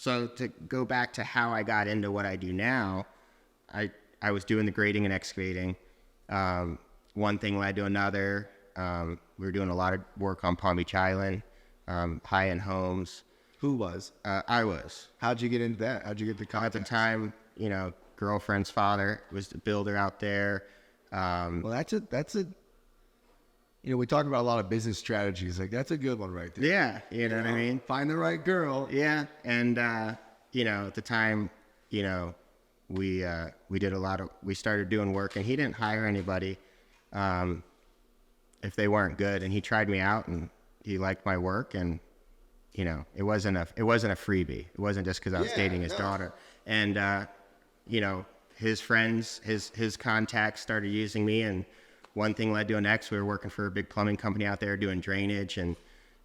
So to go back to how I got into what I do now, I was doing the grading and excavating. One thing led to another. We were doing a lot of work on Palm Beach Island, high-end homes. Who was? I was. How'd you get into that? How'd you get the contacts? At the time, girlfriend's father was the builder out there. Well, that's a. We talk about a lot of business strategies. Like that's a good one right there. Yeah, you know what I mean? Find the right girl. Yeah, and at the time, we did we started doing work, and he didn't hire anybody if they weren't good, and he tried me out, and he liked my work, and it wasn't a freebie. It wasn't just because I was dating his daughter, and his friends, his contacts started using me, and one thing led to the next. We were working for a big plumbing company out there doing drainage and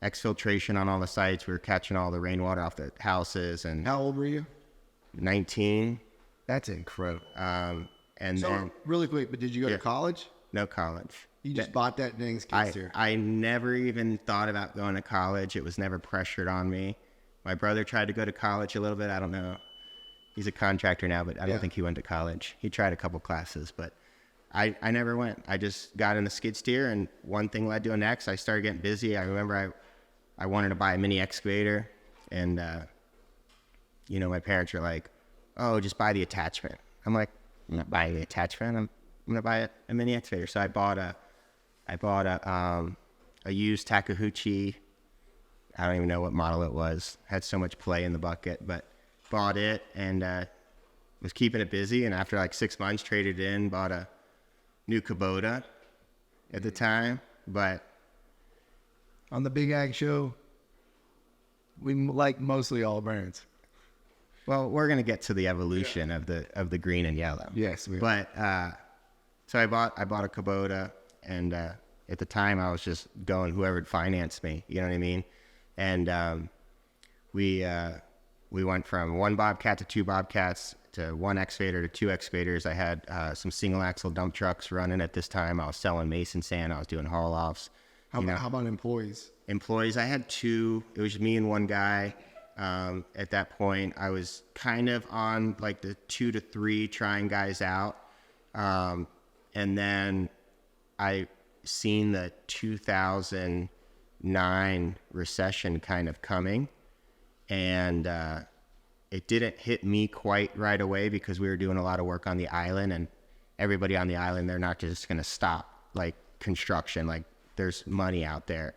exfiltration on all the sites. We were catching all the rainwater off the houses. And how old were you? 19. That's incredible. Then really quick, but did you go to college? No college. You just bought that thing skid steer. I never even thought about going to college. It was never pressured on me. My brother tried to go to college a little bit. I don't know. He's a contractor now, but I don't think he went to college. He tried a couple classes, but I never went. I just got in the skid steer, and one thing led to the next. I started getting busy. I remember I wanted to buy a mini excavator, and my parents were like, "Oh, just buy the attachment." I'm like, "I'm not buying the attachment. I'm gonna buy a mini excavator." So I bought a used Takeuchi. I don't even know what model it was. Had so much play in the bucket, but bought it and was keeping it busy. And after like 6 months, traded it in, bought a new Kubota at the time. But on the Big Ag Show, we like mostly all brands. Well, we're gonna get to the evolution of the green and yellow. Yes, we are. But so I bought a Kubota, and at the time I was just going whoever would finance me. You know what I mean? And we went from one Bobcat to two Bobcats to one excavator to two excavators. I had some single axle dump trucks running at this time. I was selling mason sand. I was doing haul offs. How about employees? Employees, I had two. It was me and one guy. At that point, I was kind of on like the 2 to 3 trying guys out. And then I seen the 2009 recession kind of coming. And it didn't hit me quite right away because we were doing a lot of work on the island, and everybody on the island, they're not just going to stop like construction. Like there's money out there.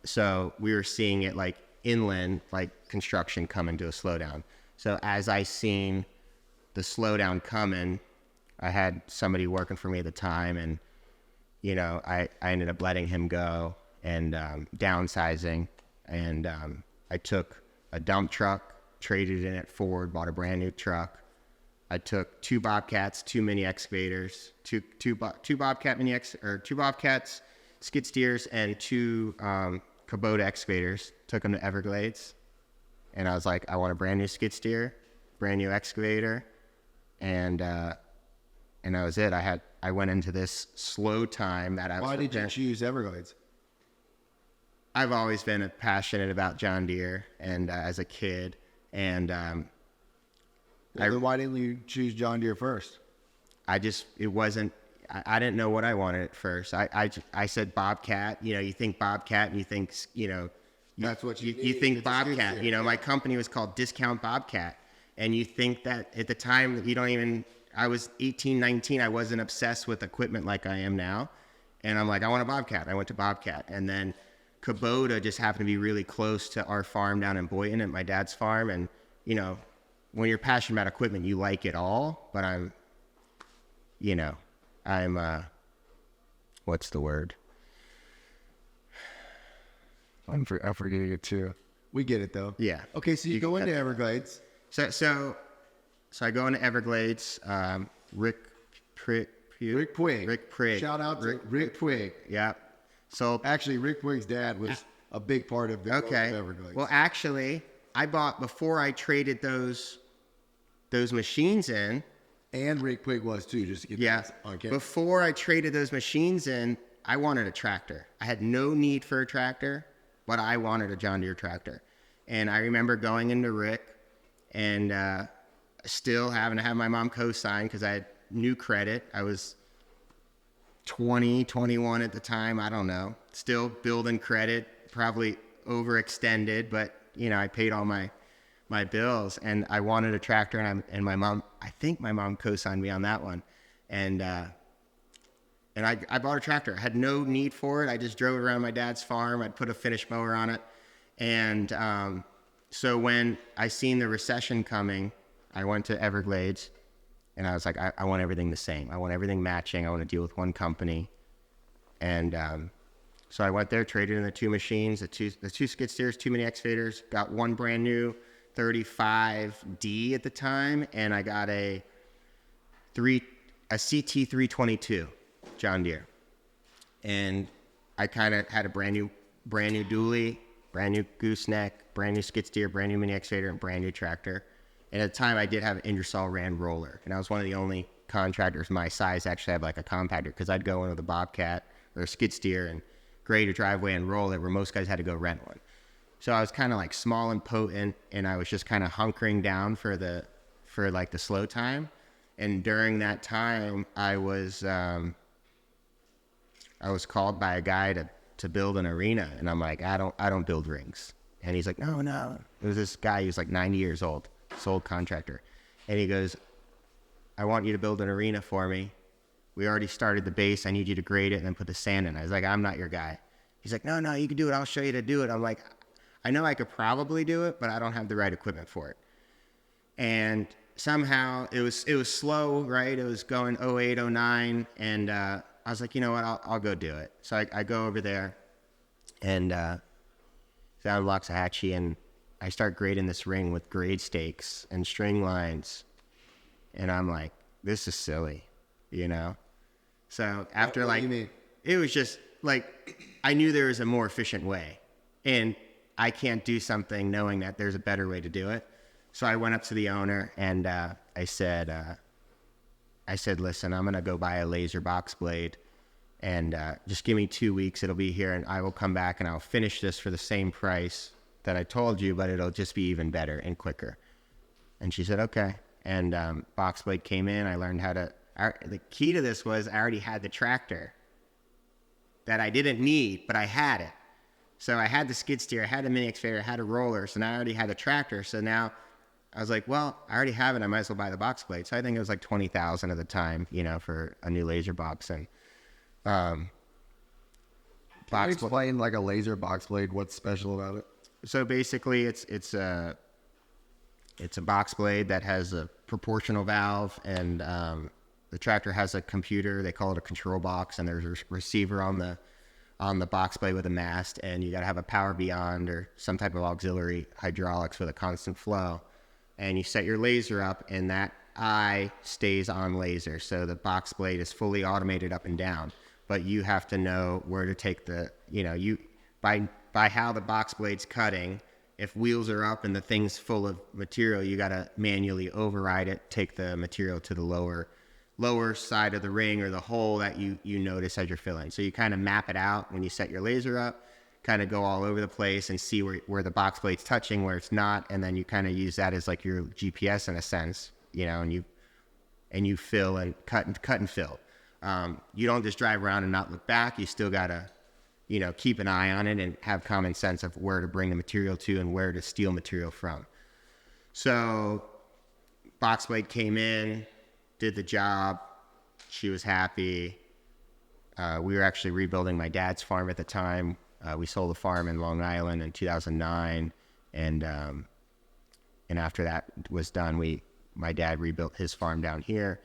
So we were seeing it like inland, like construction coming to a slowdown. So as I seen the slowdown coming, I had somebody working for me at the time, and I ended up letting him go and downsizing, and I took a dump truck, traded in at Ford, bought a brand new truck. I took 2 Bobcats, 2 mini excavators, two Bobcats, skid steers, and 2 Kubota excavators. Took them to Everglades, and I was like, I want a brand new skid steer, brand new excavator, and that was it. I went into this slow time that I was. Why did you choose Everglades? I've always been passionate about John Deere, and as a kid, and then why didn't you choose John Deere first? I didn't know what I wanted at first. I said Bobcat. You think Bobcat, and you think that's what you think Bobcat. My company was called Discount Bobcat, and you think that at the time I was 18, 19. I wasn't obsessed with equipment like I am now, and I'm like, I want a Bobcat. I went to Bobcat, and then Kubota just happened to be really close to our farm down in Boynton at my dad's farm. And, when you're passionate about equipment, you like it all. But I'm what's the word? I'm forgetting it too. We get it though. Yeah. Okay, so you go into Everglades. So I go into Everglades. Rick Prigg. Shout out to Rick Prigg. Yeah. So actually, Rick Prigg's dad was a big part of the Everglades. Well, actually, I bought before I traded those machines in. And Rick Prigg was too, just to get that on camera. Before I traded those machines in, I wanted a tractor. I had no need for a tractor, but I wanted a John Deere tractor. And I remember going into Rick and still having to have my mom co-sign because I had new credit. I was 20, 21 at the time. I don't know. Still building credit, probably overextended, but I paid all my bills, and I wanted a tractor, and my mom, I think my mom co-signed me on that one. And I bought a tractor. I had no need for it. I just drove it around my dad's farm. I'd put a finish mower on it. And so when I seen the recession coming, I went to Everglades, and I was like, I want everything the same. I want everything matching. I want to deal with one company. And so I went there, traded in the 2 machines, the two skid steers, 2 mini excavators, got one brand new 35D at the time, and I got a CT 322 John Deere. And I kind of had a brand new dually, brand new gooseneck, brand new skid steer, brand new mini excavator, and brand new tractor. And at the time, I did have an Ingersoll Rand roller, and I was one of the only contractors my size actually had like a compactor, because I'd go in with a Bobcat or a skid steer and grade a driveway and roll it, where most guys had to go rent one. So I was kind of like small and potent, and I was just kind of hunkering down for like the slow time. And during that time, I was called by a guy to build an arena, and I'm like, I don't build rings. And he's like, no. It was this guy, he was like 90 years old, sold contractor. And he goes, I want you to build an arena for me. We already started the base. I need you to grade it and then put the sand in. I was like, I'm not your guy. He's like, no, you can do it. I'll show you to do it. I'm like, I know I could probably do it, but I don't have the right equipment for it. And somehow it was slow, right? It was going 08, 09. And I was like, you know what? I'll go do it. So I go over there and found Loxahatchee, and I start grading this ring with grade stakes and string lines. And I'm like, this is silly, So after What do you mean? it was just like, I knew there was a more efficient way, and I can't do something knowing that there's a better way to do it. So I went up to the owner, and I said, listen, I'm going to go buy a laser box blade, and just give me 2 weeks. It'll be here, and I will come back and I'll finish this for the same price that I told you, but it'll just be even better and quicker. And she said, okay. And box blade came in. I learned how to, the key to this was I already had the tractor that I didn't need, but I had it. So I had the skid steer, I had a mini excavator, I had a roller. So now I already had the tractor. So now I was like, well, I already have it. I might as well buy the box blade. So I think it was like $20,000 at the time, for a new laser box. And Can you explain like a laser box blade? What's special about it? So basically, it's a box blade that has a proportional valve, and the tractor has a computer. They call it a control box, and there's a receiver on the box blade with a mast, and you got to have a power beyond or some type of auxiliary hydraulics with a constant flow. And you set your laser up, and that eye stays on laser. So the box blade is fully automated up and down, but you have to know where to take the, by how the box blade's cutting. If wheels are up and the thing's full of material, you got to manually override it, take the material to the lower side of the ring or the hole that you notice as you're filling. So you kind of map it out when you set your laser up, kind of go all over the place and see where the box blade's touching, where it's not, and then you kind of use that as like your GPS in a sense, and you fill and cut and fill. You don't just drive around and not look back. You still gotta, keep an eye on it and have common sense of where to bring the material to and where to steal material from. So box blade came in, did the job. She was happy. We were actually rebuilding my dad's farm at the time. We sold the farm in Long Island in 2009, and after that was done, my dad rebuilt his farm down here,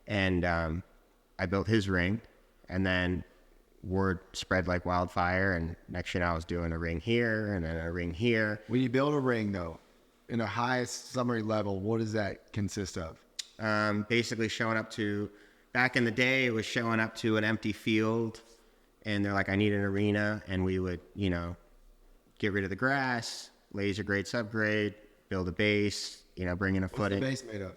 and I built his ring, and then word spread like wildfire, and next year I was doing a ring here and then a ring here. When you build a ring, though, in the highest summary level, what does that consist of? Basically back in the day, it was showing up to an empty field, and they're like, I need an arena, and we would, get rid of the grass, laser grade, subgrade, build a base, bring in a footing. What's the base made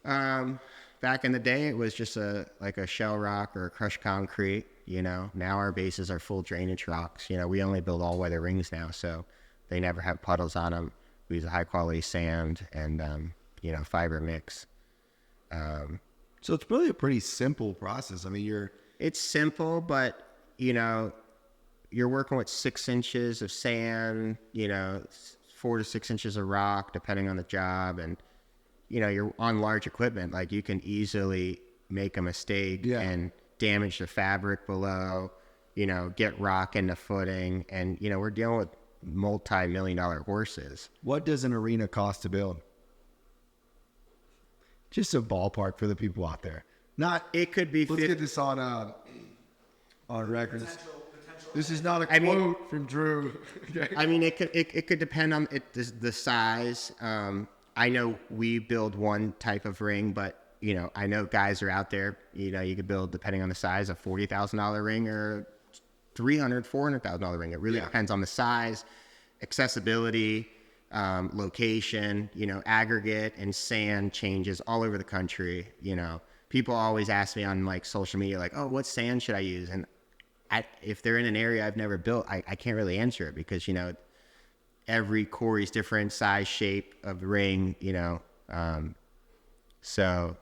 of? Back in the day, it was just like a shell rock or a crushed concrete, Now our bases are full drainage rocks. We only build all-weather rings now, so they never have puddles on them. We use a high quality sand and, fiber mix. So it's really a pretty simple process. I mean, It's simple, but, you're working with 6 inches of sand, 4 to 6 inches of rock, depending on the job. And, you're on large equipment. Like, you can easily make a mistake and damage the fabric below, get rock in the footing. And, we're dealing with multi-million-dollar horses. what does an arena cost to build? Just a ballpark for the people out there. It could be Let's get this on record. This is not a quote from Drew. I mean, it could depend on the size. I know we build one type of ring, but I know guys are out there. You could build, depending on the size, a $40,000 ring or $300,000-$400,000 ring. It really depends on the size, accessibility, location. Aggregate and sand changes all over the country. People always ask me on like social media, like, "Oh, what sand should I use?" And if they're in an area I've never built, I can't really answer it because every quarry's different, size, shape of the ring. So